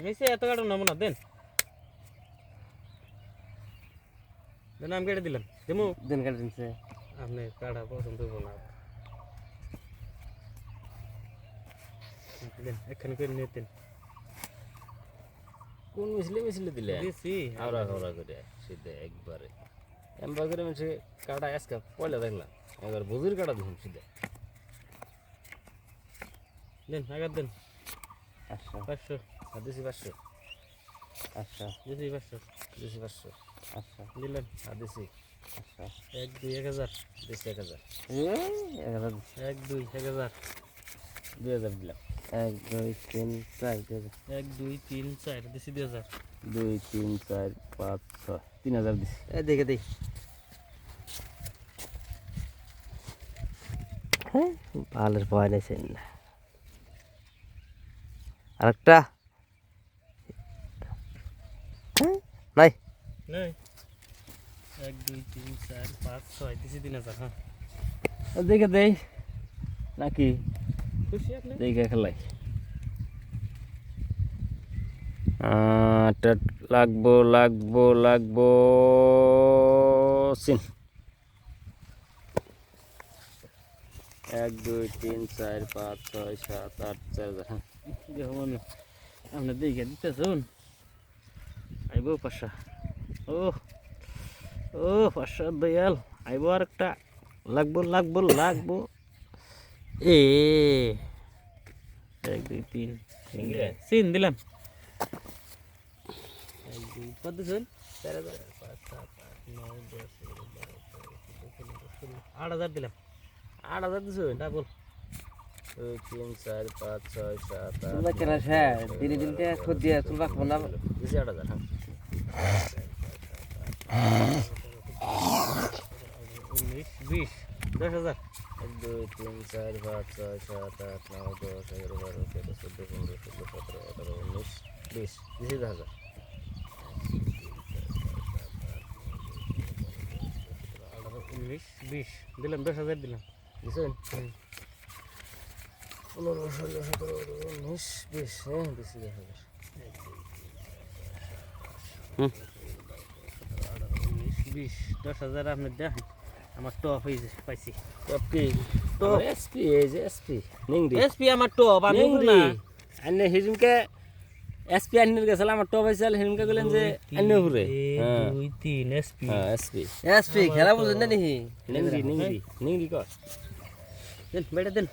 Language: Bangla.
মিশে এত কাটো নামো না দেন দেন আমি কেটে দিলাম দেমু দেন কাটে দিনছে আপনি কাটা পছন্দ হইব না দেন এখানে করে নিয়ে দেন কোন মিশলে দিলে দিছি হাওড়া করে সিধে একবারে এমবা করে মিশে কাটা আজকে পয়লা দেখলাম একবার বুজুর কাটা দিলাম সিধে দেন আগার দেন 500 500 আর দিছি 500 আচ্ছা দিছি 500 দিছি 500 আচ্ছা দিলেন আর দিছি আচ্ছা 1 2 1000 দিছি 1000 1 2 1000 2000 দিলাম 1 2 3 4 1 2 3 4 দিছি 2000 2 3 4 5 6 3000 দিছি এই দেখে দেই হ্যাঁ ভালোর ভয় নেছেন না আরেকটা নাই নাই 1 2 3 4 5 6 দিছি 3000 হ্যাঁ দেখে দেই নাকি খুশি আপনি দেখে খেলাই লাগবো সিন 1 2 3 4 5 6 7 8 4 হ্যাঁ যেমন আপনি দেখে দিতেছুন আইব পাশা ও ও পাশা দয়াল আইব আর একটা লাগবো এ 1 2 3 সিন দিলাম 1 2 কত দিছেন 4000 5 7 8 9 10 11 12 13 14 15 16 8000 দিলাম 8000 দিছেন ডাবল 2 3 4 5 6 7 8 তুলবা কেন স্যার দিনে দিনতে খোঁজ দিয়ে তুলবা খাবো না দিছি 8000 হ্যাঁ 19 20 10000 1 2 3 4 5 6 7 8 9 10 11 12 13 14 15 16 17 18 19 20 দিছি 1000 19 20 দিলাম 10000 দিলাম দিছেন 15 16 17 19 20 হ্যাঁ দিছি 1000 19 20 10000 আপনি দেখেন আমার টপ হয়েছে পাইছি টপ কি টপ এসপি এই যে এসপি নিংরি এসপি আমার টপ আমি নিংরি না আন্নে হিজুমকে এসপি আন্নের গেছিল আমার টপ হইছিল হিজুমকে গেলেন যে আন্নে ঘুরে হ্যাঁ 2 3 এসপি হ্যাঁ এসপি এসপি খেলা বুঝেন না নি নিংরি কর দেন বেটা দেন